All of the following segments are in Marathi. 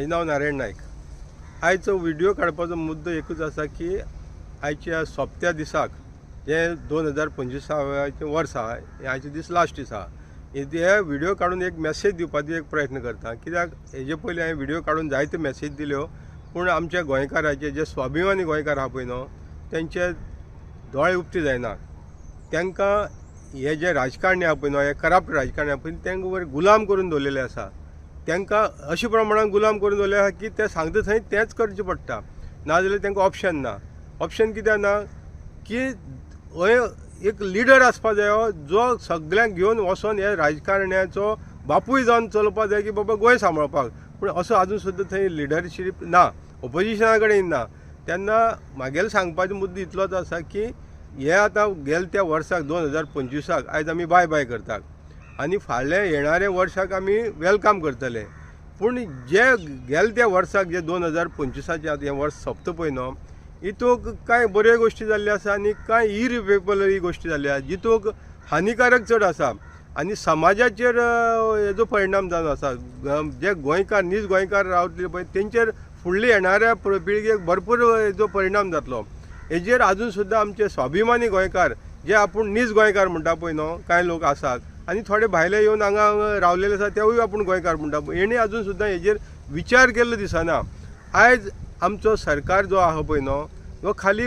म्हाजें नांव नारायण नायक। आयचो व्हिडिओ काडपाचो मुद्दो एकूच आसा की आयच्या सोंपत्या दिसाक जे 2025 वर्स आहा, हे आयचे दीस लास्ट दीस आहा, हे व्हिडिओ काडून एक मॅसेज दिवपाचो एक प्रयत्न करता। कित्याक हेजे पयलीं हांवें व्हिडिओ काडून जायते मॅसेज दिल्यो, पूण आमच्या गोंयकाराचे जे स्वाभिमानी गोंयकार आहा पळय न्हू, तेंचे दोळे उक्ते जायना। तांकां हे जे राजकारणी आहा पळय न्हू, हे करप्ट राजकारणी आहा पळय, तांकां वयर गुलाम करून दवरलेले आसा। तांकां अशा प्रमाणान गुलाम करून दवरले आहा की ते सांगता थंय तेंच करचें पडटा, नाजाल्यार तांकां ऑप्शन ना। ऑप्शन कित्याक ना की एक लिडर आसपा जायो जो सगळ्यांक घेवन वचोन हे राजकारण्याचो बापूय जावन चलोवपा जाय की बाबा गोंय सांबाळपाक। पूण असो आजून सुद्दां थंय लिडरशीप ना, ऑपोजिशना कडेन ना। तेन्ना म्हागेलो सांगपाचो मुद्दो इतलोच आसा की हे आतां गेल्या त्या वर्साक 2025 आयज आमी बाय बाय करतात आनी फाटल्या येणाऱ्या वर्साक आमी वेलकम करतले। पूण जे गेल्या त्या वर्साक जे 2025 हें वर्स सोंपता पळय न्हू, हितूंक कांय बऱ्यो गोश्टी जाल्ल्यो आसा आनी कांय इरिवेबल गोश्टी जाल्ल्यो आसा, जितूंक हानिकारक चड आसा आनी समाजाचेर हेजो परिणाम जावन आसा। जे गोंयकार नीज गोंयकार रावतले पळय तेंचेर फुडल्या येणाऱ्या पिळगेक भरपूर हेजो परिणाम जातलो। हेजेर आजून सुद्दां आमचे स्वाभिमानी गोंयकार जे आपूण नीज गोंयकार म्हणटा पळय न्हू, कांय लोक आसात आनी थोडे भायले येवन हांगा रावलेले आसा तेवूय आपूण गोंयकार म्हणटा, हेणी आजून सुद्दां हेजेर विचार केल्लो दिसना। आयज आमचो सरकार जो आहा पळय न्हू, तो खाली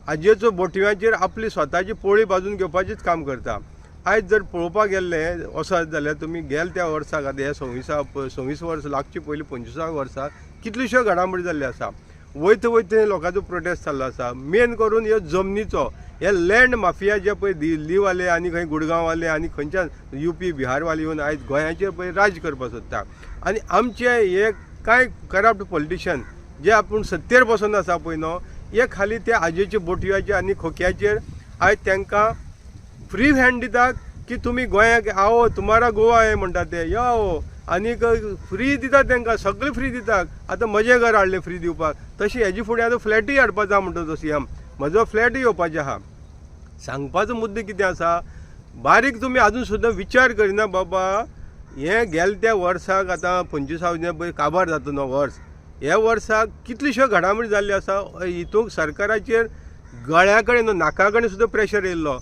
हाजेचो बोटव्याचेर आपली स्वताची पोळी भाजून घेवपाचेंच काम करता। आयज जर पळोवपाक गेल्लें वचत जाल्यार तुमी गेल्या त्या वर्साक आतां हे 26 वर्स लागची पयलीं 25 वर्साक कितल्योश्यो घडामोडी जाल्ल्यो आसा। वयता वयता लोकांचो प्रोटेस्ट चाललो आसा। मेन करून ह्यो जमनीचो हे लँड माफिया जे पळय दिल्लीवाले आनी खंय गुडगांववाले आनी खंयच्या UP बिहारवाले येवन आयज गोंयाचेर पळय राज करपाक सोदता। आनी आमचे हे कांय करप्ट पॉलिटिशियन जे आपूण सत्तेर बसून आसा पळय न्हू, हे खाली त्या आजेच्या बोटव्याचेर आनी खोक्याचेर आयज तांकां फ्री हँड दितात की तुमी गोंयाक आओ तुम्हारा गोवा आहे म्हणटा ते यो, आनीक फ्री दितात तांकां, सगळें फ्री दितात। आतां म्हजें घर हाडलें फ्री दिवपाक, तशी हेजे फुडें आतां फ्लॅटूय हाडपाचो म्हणटा तो CM, म्हजो फ्लॅटूय येवपाचें आहा। सांगपाचो मुद्दो कितें आसा, बारीक तुमी आजून सुद्दां विचार करिना बाबा हें गेल्या त्या वर्साक आतां 25 पळय काबार जाता न्हू वर्स, ह्या वर्साक कितल्योश्यो घडामोडी जाल्ल्यो आसा। हितूंक सरकाराचेर गळ्या कडेन नाका कडेन सुद्दां प्रेशर येयल्लो,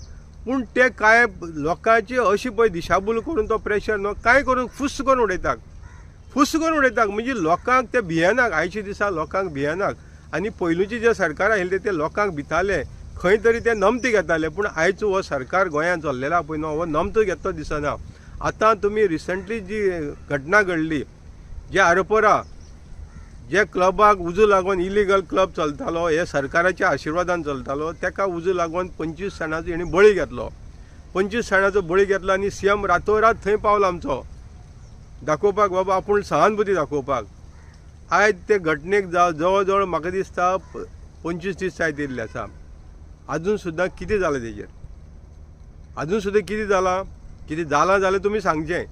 पूण ते कांय लोकांची अशी पळय दिशाभूल करून तो प्रेशर न्हू कांय करून फुस करून उडयतात, म्हणजे लोकांक ते भियेनाक, आयच्या दिसा लोकांक भियेनाक। आनी पयलूचे जे सरकार आयिल्ले ते लोकांक भिताले, खंय तरी ते नमते घेताले, पूण आयचो हो सरकार गोंयांत चल्लेला पळय न्हू, हो नमतो घेतो दिसना। आतां तुमी रिसंटली जी घटना घडली, जे आरोपरा जे क्लबाक उजो लागून इलिगल क्लब चलतालो, हे सरकाराच्या आशिर्वादान चलतालो, ताका उजो लागून 25 जाणांचो हेणी बळी घेतलो। 25 जाणांचो बळी घेतलो आनी CM रातोरात थंय पावलो आमचो दाखोवपाक, बाबा आपूण सहानुभूती दाखोवपाक। आयज ते घटनेक जवळ जवळ म्हाका दिसता 25 दीस जायत येयल्ले आसा। आजून सुद्दां कितें जालां तेजेर, आजून सुद्दां कितें जालां जाल्यार तुमी सांगचें।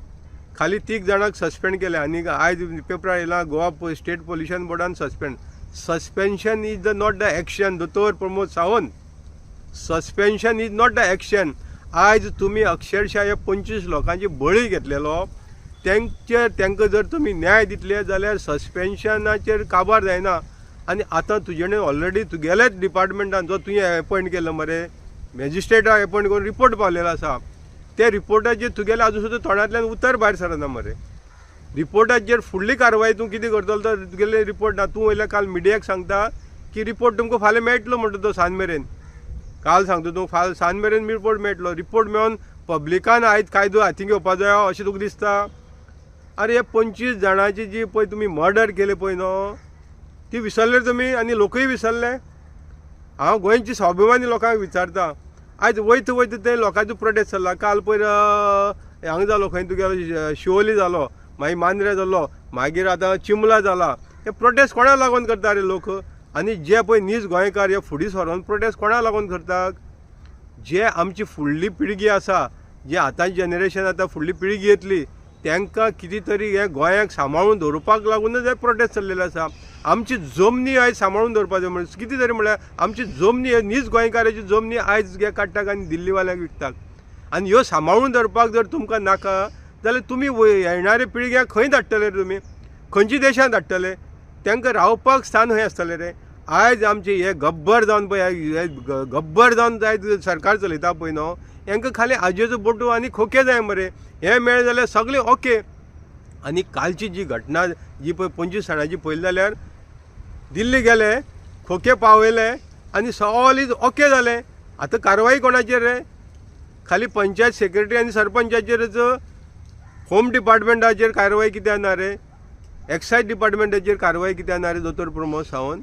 खाली 3 जाणांक सस्पेंड केले आनी आयज पेपरार येयलां गोवा स्टेट पोल्युशन बोर्डान suspension is not the action. दोतोर Pramod Sawant, suspension is not the action. आयज तुमी अक्षरशः हे 25 लोकांची बळी घेतलेलो, तांकां जर तुमी न्याय दितले जाल्यार सस्पेन्शनाचेर काबार जायना। आनी आतां तुजे कडेन ऑलरेडी तुगेल्याच डिपार्टमेंटान जो तुवें एपॉयंट केलो मरे, मॅजिस्ट्रेटाक एपॉयंट करून रिपोर्ट पावलेलो आसा, त्या रिपोर्टाचेर तुगेले आजून सुद्दां तोंडांतल्यान उतर भायर सरना मरे। रिपोर्टाचेर फुडली कारवाय तूं कितें करतलो तर तुगेले रिपोर्ट ना। तूं वयल्या काल मिडियाक सांगता की रिपोर्ट तुमकां फाल्यां मेळटलो म्हणटा तो सांज मेरेन, काल सांगता तूं सांज मेरेन रिपोर्ट मेळटलो। रिपोर्ट मेळोन पब्लिकान आयज कायदो हातीन घेवपा जायो अशें तुका दिसता? अरे हे 25 जाणांची जी पळय तुमी मर्डर केले पळय न्हू, ती विसरले तुमी आनी लोकूय विसरले। हांव गोंयच्या स्वाभिमानी लोकांक विचारता, आयज वयता वयता ते लोकांचो प्रोटेस्ट चल्ला। काल पयर हांगा जालो, खंय तुगेलो शिवोली जालो, मागीर मांद्रे जालो, मागीर आतां चिंबला जाला। हे प्रोटेस्ट कोणाक लागून करता रे लोक? आनी जे पळय नीज गोंयकार हे फुडें सरोन प्रोटेस्ट कोणाक लागून करतात? जे आमची फुडली पिळगी आसा, जे आतांची जनरेशन आतां फुडली पिळगी येतली, तांकां कितें तरी हे गोंयाक सांबाळून दवरपाक लागूनच हे प्रोटेस्ट चल्लेले आसा। आमची जमनी आयज सांबाळून दवरपाच्यो म्हण कितें तरी म्हळ्यार आमची जमनी नीज गोंयकाराची जमनी आयज घे काडटात आनी दिल्लीवाल्यांक विकतात। आनी ह्यो सांबाळून दवरपाक जर तुमकां नाका जाल्यार तुमी येणाऱ्या पिळग्यांक खंय धाडटले तुमी? खंयच्या देशांत धाडटले? तांकां रावपाक स्थान खंय आसतलें रे? आयज आमचे हे गब्बर जावन पळय, गब्बर जावन आयज सरकार चलयता पळय न्हू, हांकां खाली आजेचो बोटू आनी खोके जाय मरे. हे मेळ्ळे जाल्यार सगळें ओके. आनी कालची जी घटना जी पळय 25 जाणांची पळयली जाल्यार दिल्ली गेले, खोके पावयले आनी ऑल इज ओके जालें. आतां कारवाई कोणाचेर रे? खाली पंचायत सेक्रेटरी आनी सरपंचाचेरच? होम डिपार्टमेंटाचेर कारवाई कित्याक ना रे? एक्सायज डिपार्टमेंटाचेर कारवाई कित्याक ना रे दोतोर प्रमोद सावंत?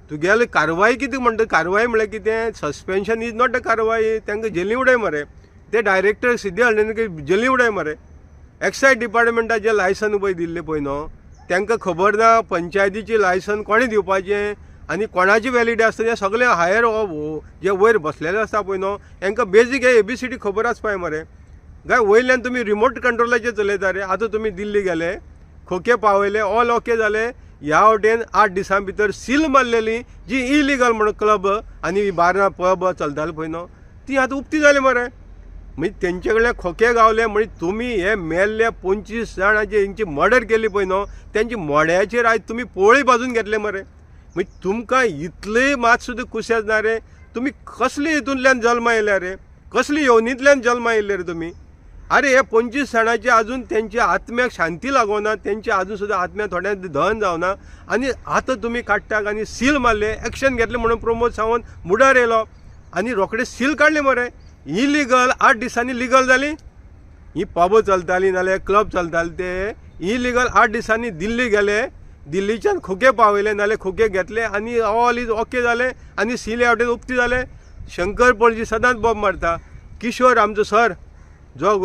तुगेले कारवाई कितें म्हणटा? कारवाई म्हळ्यार कितें? सस्पेन्शन इज नॉट अ कारवाई. तांकां जेली उडय मरे. ते डायरेक्टर सिद्धे हळदणकर जेली उडय मरे. एक्सायज डिपार्टमेंटाचें लायसन पळय दिल्लें पळय न्हू, तांकां खबर ना पंचायतीची लायसन कोणें दिवपाचें आनी कोणाची वॅलिडी आसता. तें सगळें हायर जे वयर बसलेले आसता पळय न्हू, हांकां बेजीक हे ABCD खबर आसपाय मरे. काय वयल्यान तुमी रिमोट कंट्रोलाचेर चलयता रे? आतां तुमी दिल्ली गेले, खोके पावयले, ऑल ओके जाले. ह्या वटेन 8 दिसां भितर सील मारलेली जी इलिगल म्हणून क्लब आनी बारां पब चलताले पळय न्हू, ती आतां उक्ती जाली मरे. म्हणजे तेंचे कडल्यान खोके गावले. म्हणजे तुमी हे मेल्ले 25 जाणांची हेंची मर्डर केली पळय न्हू, तेंची मोड्याचेर आयज तुमी पोळी भाजून घेतले मरे. म्हणजे तुमकां इतलें मात सुद्दां कुशेच ना रे? तुमी कसले हितूंतल्यान जल्मा येयल्या रे? कसली येवनींतल्यान जल्मा येयले रे तुमी? अरे हे 25 जाणांचे अजून तेंच्या आत्म्याक शांती लागोना, तेंचे अजून सुद्दां आत्म्याक थोड्यां दहन जावना आनी आतां तुमी काडटाक आनी सील मारले, एक्शन घेतलें म्हणून प्रमोद सावंत मुडार येयलो आनी रोखडे सील काडले मरे. इलिगल 8 दिसांनी लिगल जाली. ही पब चलताली नाल्यार क्लब चलताले ते इलिगल 8 दिसांनी दिल्ली गेले, दिल्लीच्यान खोके पावयले नाल्यार खोके घेतले आनी ऑल इज ओके जाले आनी सील ह्या वटेन उक्ती जाले. शंकर पळजी सदांच बॉब मारता. किशोर आमचो सर जो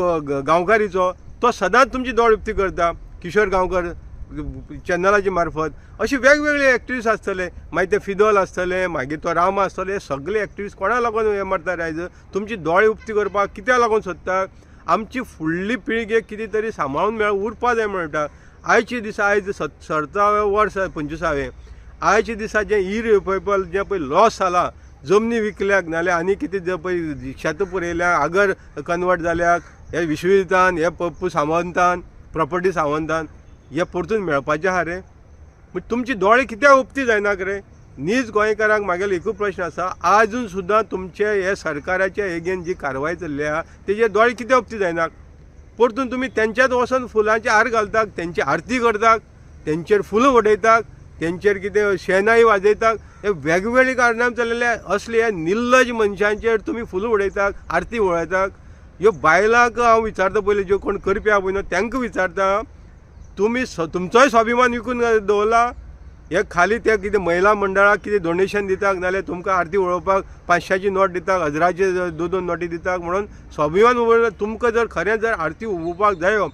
गांवकारीचो, तो सदांच तुमची दोळ उक्ती करता. किशोर गांवकर चॅनलाचे मार्फत अशी वेगवेगळे एक्टिविस्ट आसतले. मागीर ते फिदोल आसतले, मागीर तो राम आसतले. सगळे एक्टिविस्ट कोणा लागून हे मारता रे आयज? तुमची दोळे उक्ती करपाक कित्याक लागून सोदता? आमची फुडली पिळगेक कितें तरी सांबाळून उरपा जाय म्हणटा. आयचे दिसा आयज 17वें वर्स 25वें आयचे दिसा जे इरिपेबल जे पळय लॉस जाला, जमनी विकल्याक नाल्यार आनी कितें जे पळय शेत पुरयल्याक, आगर कन्वर्ट जाल्याक, हे विश्वजितान, हे पप्पू सावंतान, प्रॉपर्टी सावंतान, हे परतून मेळपाचें आहा रे? म्हणजे तुमची दोळे कित्याक उक्ती जायनाक रे? नीज गोंयकारांक म्हागेलो एकूच प्रश्न आसा, आजून सुद्दां तुमचे हे सरकाराच्या एगेन जी कारवाय चल्ली आहा तेजे दोळे कित्याक उक्ती जायनाक? परतून तुमी तेंच्यात वचून फुलांचे हार घालतात, तेंची आरती करतात, तेंचेर फुलां उडयतात, तेंचेर कितें शेनाई वाजयतात. हे वेगवेगळी कारणां चल्लेले असले हे निर्लज मनशांचेर तुमी फुलां उडयतात, आरती उडयतात. ह्यो बायलांक हांव विचारता पयलीं, ज्यो कोण करपी आहा पळय न्हू तांकां विचारता, तुमी तुमचोय स्वाभिमान विकून दवरला? हे खाली ते कितें महिला मंडळाक कितें डोनेशन दितात नाल्यार तुमकां आरती उडोवपाक 500ची नोट दितात, 1000चे 2 नोटी दितात म्हणून स्वाभिमान उडयला? तुमकां जर खरें जर आरती उबोवपाक जायो,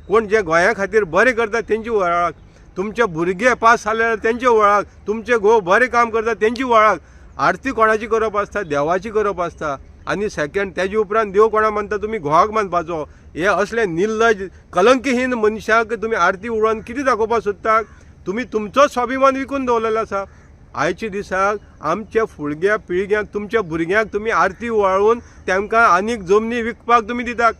कोण जे गोंया खातीर बरें करता तेंची वळख, तुमचे भुरगे पास जाल्यार तेंची वळख, तुमचे घोव बरें काम करता तेंची वळख. आरती कोणाची करप आसता? देवाची करप आसता. आनी सेकंड तेजे उपरांत देव कोणा मानता? तुमी घोवाक मानपाचो. हे असले निर्लज कलंकीहीन मनशाक तुमी आरती उडोवन कितें दाखोवपाक सोदतात? तुमी तुमचोच स्वाभिमान विकून दवरलेलो आसा. आयच्या दिसाक आमच्या फुडग्या पिळग्यांक, तुमच्या भुरग्यांक तुमी आरती उवाळून तांकां आनीक जमनी विकपाक तुमी दितात.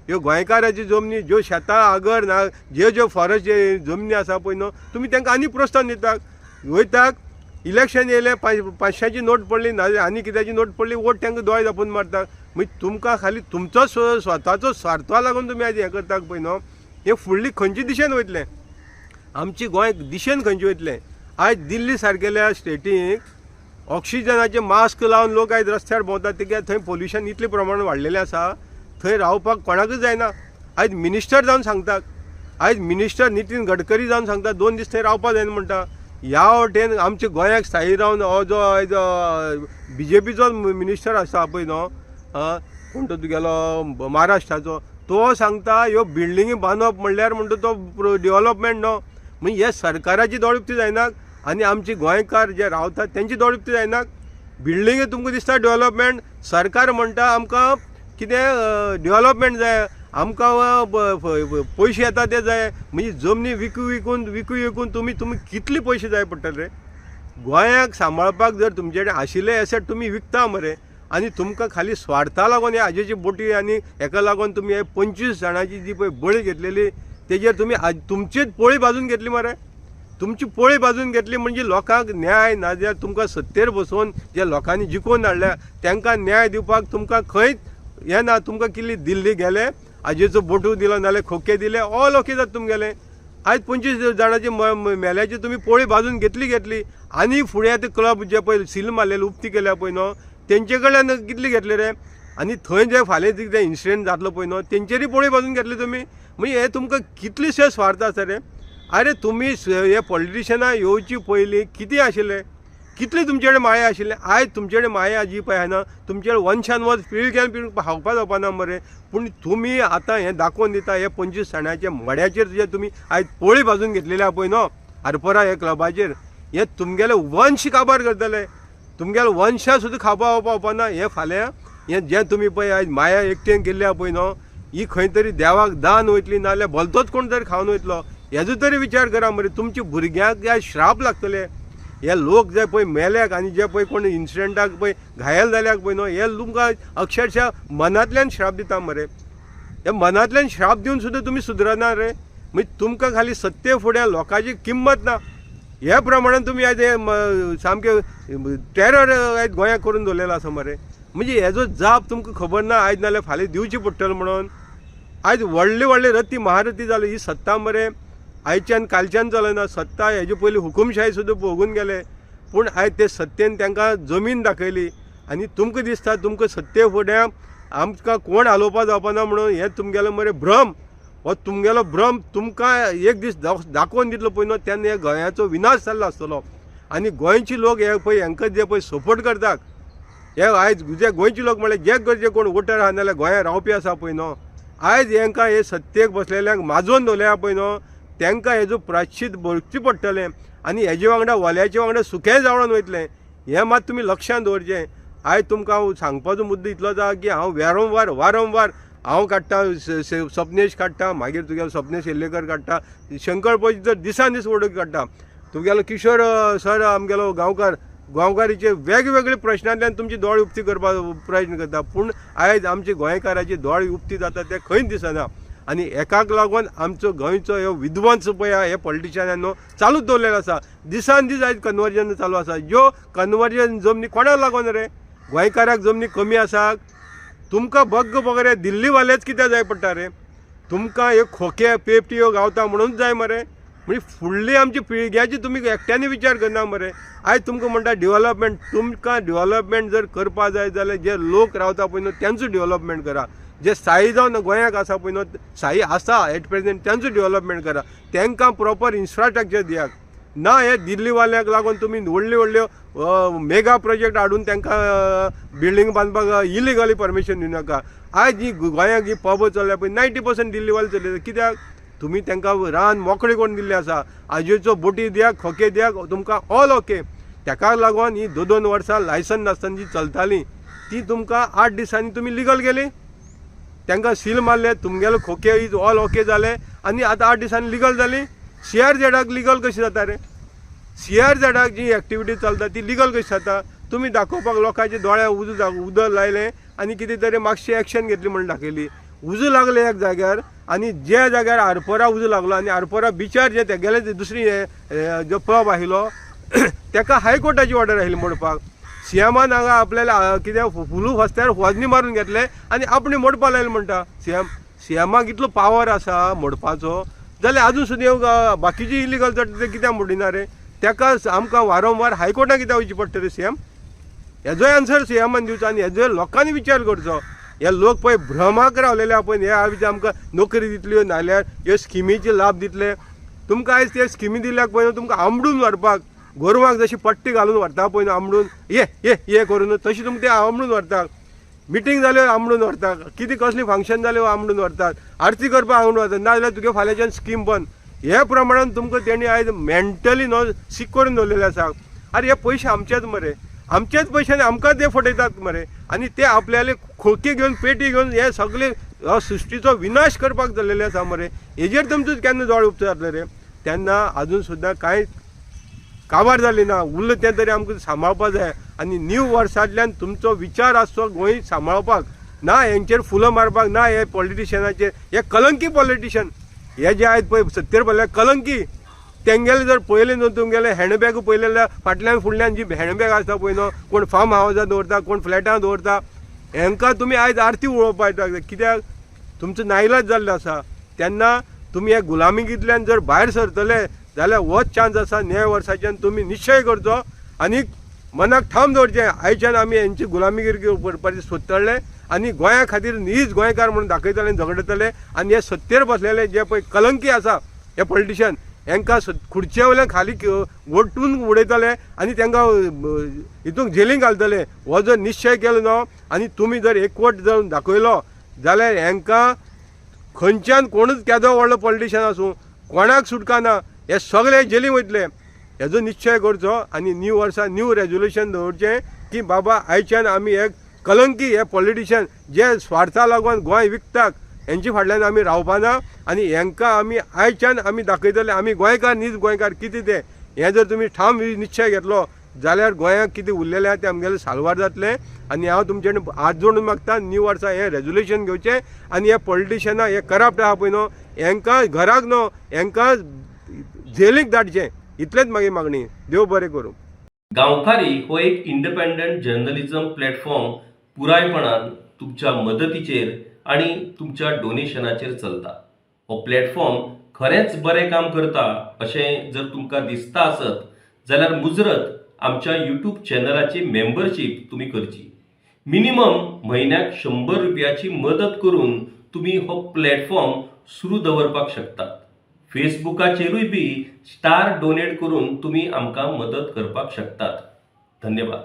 ह्यो गोंयकाराची जमनी, ज्यो शेतां आगर ना, ज्यो फॉरेस्ट जे जमनी आसा पळय न्हू, तुमी तांकां आनी प्रोत्साहन दितात. वयताक इलेक्शन येयलें, 500ची नोट पडली नाजाल्यार आनी कित्याची नोट पडली, वोट तांकां दोळे धापून मारतात. म्हणजे तुमकां खाली तुमचो स्वताचो स्वार्था लागून तुमी आयज हें करतात पळय न्हू, हें फुडली खंयची दिशेन वयतलें? आमची गोंय दिशेन खंयचें वयतलें? आयज दिल्ली सारकेल्या स्टेटीक ऑक्सिजनाचे मास्क लावन लोक आयज रस्त्यार भोंवतात, कित्याक थंय पोल्युशन इतले प्रमाणान वाडलेलें आसा, थंय रावपाक कोणाकूच जायना. आयज मिनिस्टर जावन सांगतात, आयज मिनिस्टर नितीन गडकरी जावन सांगता 2 दीस थंय रावपाक जायना म्हणटा. ह्या वटेन आमच्या गोंयाक स्थायी रावन हो जो आयज BJPचो मिनिस्टर आसा पळय न्हू, कोण तो तुगेलो महाराष्ट्राचो, तो सांगता ह्यो बिल्डिंगी बांदप म्हणल्यार म्हणटा तो डेव्हलपमेंट न्हू. म्हणजे हे सरकाराची दोळ उक्ती जायनाक आनी आमचे गोंयकार जे रावतात तेंची दोळ उक्ती जायनाक. बिल्डिंगी तुमकां दिसता डेव्हलपमेंट, सरकार म्हणटा आमकां कितें डेव्हलपमेंट जाय, आमकां पयशे येता ते जाय. म्हणजे जमनी विकून तुमी कितले पयशे जाय पडटले रे? गोंयाक सांबाळपाक जर तुमचे कडेन आशिल्ले एसेट तुमी विकता मरे, आनी तुमकां खाली स्वार्था लागून हे हाजेची बोटी आनी हेका लागून तुमी हे 25 जाणांची जी पळय बळी घेतलेली तेजेर तुमी तुमचीच पोळी भाजून घेतली मरे. तुमची पोळी भाजून घेतली म्हणजे लोकांक न्याय ना जाल्यार तुमकां सत्तेर बसोवन जे लोकांनी जिखून हाडल्या तांकां न्याय दिवपाक तुमकां खंयच हें ना. तुमकां कितली दिल्ली गेले, आजेचो बोटू दिलो नाल्यार खोके दिले, ऑल ओके जाता तुमगेले. आयज 25 जाणांची मेल्याची तुमी पोळी भाजून घेतली. आनी फुडें ते क्लब जे पळय सील मारलेले उक्ती केल्या पळय न्हू तेंचे कडल्यान कितली घेतले रे. आनी थंय जे फाल्यां कितें इन्सिडेंट जातलो पळय न्हू तेंचेरी पोळी भाजून घेतली तुमी. म्हणजे हे तुमकां कितलेशे स्वार्थ आसा रे. अरे तुमी हे पॉलिटिशनां येवची पयलीं कितें आशिल्लें, कितले तुमचे कडेन माया आशिल्लें. आयज तुमचे कडेन माया जी पळय ना तुमचे कडेन वंशान वच पिळग्यान पिळग हावपा जावपाना मरे. पूण तुमी आतां हें दाखोवन दिता हे 25 जाणांच्या मड्याचेर जे तुमी आयज पोळी भाजून घेतलेले आहा पळय न्हू आरपोरा हे क्लबाचेर, हे तुमगेले वंश काबार करतले. तुमगेले वंशा सुद्दां खावपा पावपाना. हे फाल्यां हें जें तुमी पळय आयज माया एकटेन केल्ली आहा पळय न्हू ही खंय तरी देवाक दान वयतली नाल्यार भलतोच कोण तरी खावन वयतलो. हेजो तरी विचार करा मरे. तुमच्या भुरग्यांक हे श्राप लागतले. हे लोक जे पळय मेल्याक आनी जे पळय कोण इन्सिडेंटाक पळय घायल जाल्याक पळय न्हू हे तुमकां अक्षरशः मनांतल्यान श्राप दिता मरे. हे मनांतल्यान श्राप दिवन सुद्दां तुमी सुदरना रे. म्हणजे तुमकां खाली सत्ते फुड्या लोकांची किंमत ना. ह्या प्रमाणान तुमी आयज हे सामके टेरर आयज गोंयांत करून दवरलेलो आसा मरे. म्हणजे हेजो जाप तुमकां खबर ना आयज नाल्यार फाल्यां दिवची पडटलो म्हणून. आयज व्हडले रथी महारथी जाले. ही सत्ता मरे आयच्यान कालच्यान चलना. सत्ता हेजे पयलीं हुकुमशाही सुद्दां भोगून गेले. पूण आयज ते सत्तेन तांकां जमीन दाखयली आनी तुमकां दिसता तुमकां सत्ते फुड्या आमकां कोण हालोवपा जावपाना म्हणून हे तुमगेलो मरे भ्रम. हो तुमगेलो भ्रम तुमकां एक दीस दाखोवन दितलो पळय न्हू तेन्ना हे गोंयाचो विनाश जाल्लो आसतलो. आनी गोंयचे लोक हे पळय हांकां जे पळय सपोर्ट करतात हे आयज जे गोंयचे लोक म्हळ्यार जे कोण वोटर आहा नाल्यार गोंयांत रावपी आसा पळय न्हू आयज हांकां हे सत्तेक बसलेल्यांक माजोवन दवरल्या पळय न्हू तांकां हेजो प्रायश्चीत भरचें पडटलें. आनी हेजे वांगडा वल्याचे वांगडा सुखेंय जावळोन वयतलें. हें मात तुमी लक्षांत दवरचें. आयज तुमकां हांव सांगपाचो मुद्दो इतलोच आहा की हांव वारंवार हांव काडटा सपनेश काडटा मागीर तुगेलो सपनेश येल्लेकर काडटा शंकर पळय जर दिसान दीस वडोवकी काडटा. तुगेलो किशोर सर आमगेलो गांवकारीचे वेगवेगळे प्रश्नांतल्यान तुमची दोळ उक्ती करपाक प्रयत्न करता. पूण आयज आमची गोंयकाराची दोळ उक्ती जाता तें खंयच दिसना. आनी एकाक लागून आमचो गोंयचो ह्यो विध्वंस पळय हे पॉलिटिशनांनो चालूच दवरलेलो आसा. दिसान दीस आयज कन्वर्जन चालू आसा. ह्यो कन्वर्जन जमनी कोणाक लागून रे. गोंयकाराक जमनी कमी आसा. तुमकां बरे दिल्लीवालेच कित्याक जाय पडटा रे. तुमकां ह्यो खोके पेपट्यो गावता म्हणून जाय मरे. म्हणजे फुडली आमची पिळग्याची तुमी एकट्यानी विचार करना मरे. आयज तुमकां म्हणटा डेव्हलपमेंट. तुमकां डेव्हलपमेंट जर करपा जाय जाल्यार जे लोक रावता पळय न्हू तेंचो डेव्हलपमेंट करा. जे स्थायी जावन गोंयाक आसा पळय न्हू स्थायी आसा एट प्रेजेंट तेंचो डेव्हलपमेंट करा. तांकां प्रॉपर इन्फ्रास्ट्रक्चर दियात. ना हे दिल्लीवाल्यांक लागून तुमी व्हडल्यो मेगा प्रोजेक्ट हाडून तांकां बिल्डींग बांदपाक इलिगली परमिशन दिवं नाका. आयज जी गोंयाक जी पब चल्ल्या पळय 90% दिल्लीवाले चलयता. कित्याक तुमी तांकां रान मोकळें करून दिल्लें आसा. आजेच्यो बोटी दियात खोके दियात तुमकां ऑल ओके. ताका लागून ही 2-2 वर्सां लायसन नासतना जी चलताली ती तुमकां 8 दिसांनी तुमी लिगल गेली. तांकां सील मारले तुमगेलो खोके इज ऑल ओके जाले आनी आतां 8 दिसांनी लिगल जाली. CRZाक लिगल कशी जाता रे. CRZाक जी एक्टिविटी चलता ती लिगल कशी जाता. तुमी दाखोवपाक लोकांच्या दोळ्याक उदक लायलें आनी कितें तरी मातशी एक्शन घेतली म्हणून दाखयली. उजो लागले एक जाग्यार आनी ज्या जाग्यार आरपोरा उजो लागलो आनी आरपोरा बिचार जे तेगेले दुसरी जो पब आशिल्लो ताका हायकोर्टाची ऑर्डर आशिल्ली मोडपाक. सीएमान हांगा आपल्याला कितें फुलू फस्त्यार होजनी मारून घेतले आनी आपणी मोडपा लायले म्हणटा. सीएमाक इतलो पावर आसा मोडपाचो जाल्यार आजून सुद्दां बाकीची इलिगल चट ते कित्याक मोडिना रे. ताका आमकां वारंवार हायकोर्टाक कित्याक वयची पडटा रे सीएम. हेजोय आन्सर सीएमान दिवचो आनी हेजोय लोकांनी विचार करचो. हे लोक पळय भ्रमाक रावलेले आहा पळय हे आयज आमकां नोकरी दितल्यो नाल्यार ह्यो स्किमीचे लाभ दितले. तुमकां आयज ते स्किमी दिल्याक पळय तुमकां आंबडून व्हरपाक गोरवांक जशी पट्टी घालून व्हरता पळय आंबडून ये करून तशी तुमकां ते आंबडून व्हरतात. मिटींग जाल्यो आंबडून व्हरतात. कितें कसली फंक्शन जाल्यो आंबडून व्हरतात. आरती करपाक आंबडून व्हरतात. नाजाल्यार तुगे फाल्यांच्यान स्कीम बंद. हे प्रमाणान तुमकां तेणी आयज मेंटली न्हू सीक करून दवरलेले आसा. अरे हे पयशे आमचेच मरे. आमचेच पयशांनी आमकां ते फटयतात मरे. आनी ते आपल्याले खोके घेवन पेटी घेवन हे सगळे सृश्टीचो विनाश करपाक जाल्लेले आसा मरे. हेजेर तुमचो केन्ना जोळ उपतो जातले रे. तेन्ना आजून सुद्दां कांय काबार जाली ना. उरलें तें तरी आमकां सांबाळपा जाय. आनी न्यू वर्सांतल्यान तुमचो विचार आसचो गोंय सांबाळपाक. ना हेंचेर फुलां मारपाक ना हे पॉलिटिशनाचेर. हे कलंकी पॉलिटिशन हे जे आहेत पळय 70 भरल्या कलंकी तेंगेले जर पळयले न्हू तुमगेले हँडबॅग पळयले जाल्यार फाटल्यान फुडल्यान जी हँडबॅग आसता पळय न्हू कोण फार्म हावजां दवरता कोण फ्लॅटां दवरता हांकां तुमी आयज आरती उळोवपा येता कित्याक तुमचो नाइलाज जाल्लो आसा तेन्ना तुमी हे गुलामीकींतल्यान जर भायर सरतले जाल्यार होच चान्स आसा नव्या वर्साच्यान तुमी निश्चय करचो आनी मनाक ठाम दवरचें आयच्यान आमी हेंची गुलामीगिरी करपाचें सोदतले आनी गोंया खातीर नीज गोंयकार म्हणून दाखयतले झगडटले आनी हे 70 बसलेले जे पळय कलंकी आसा हे पॉलिटिशियन हांकां खुर्चे वयल्यान खाली ओडटून उडयतले आनी तांकां हितूंक जेलींत घालतले हो जर निश्चय केलो न्हू आनी तुमी जर एकवट जावन दाखयलो जाल्यार हांकां खंयच्यान कोणूच केदो व्हडलो पॉलिटिशियन आसूं कोणाक सुटका ना हे सगळे जेलीं वयतले हेजो निश्चय करचो आनी न्यू वर्सा न्यू रेजोल्युशन दवरचें की बाबा आयच्यान आमी एक कलंकी हे पॉलिटिशियन जे स्वार्था लागून गोंय विकतात हेंचे फाटल्यान आमी रावपाना आनी हांकां आमी आयच्यान आमी दाखयतले आमी गोंयकार नीज गोंयकार कितें तें हें जर तुमी ठाम निश्चय घेतलो जाल्यार गोंयांक कितें उरलेलें आसा तें आमगेलें साल्वार जातलें आनी हांव तुमचे कडेन हात जोडून मागता न्यू वर्सा हें रेजोल्युशन घेवचें आनी हे पॉलिटिशियनां हे करप्ट आहा पळय न्हू हांकां घराक न्हू हांकां जेलीक धाडचें इतलेंच म्हाजी मागणी देव बरें करूं. गांवकारी हो एक इंडिपेंडंट जर्नलिझम प्लॅटफॉर्म पुरायपणान तुमच्या मदतीचेर आणि तुमच्या डोनेशनाचेर चलता. हो प्लॅटफॉर्म खरेंच बरें काम करता अशें जर तुमकां दिसता आसत जाल्यार मुजरत आमच्या यूट्यूब चॅनलाची मेंबरशीप तुमी करची. मिनिमम म्हयन्याक 100 रुपयाची मदत करून तुमी हो प्लॅटफॉर्म सुरू दवरपाक शकतात. फेसबुकाचेरूय बी स्टार डोनेट करून तुमी आमकां मदत करपाक शकतात. धन्यवाद.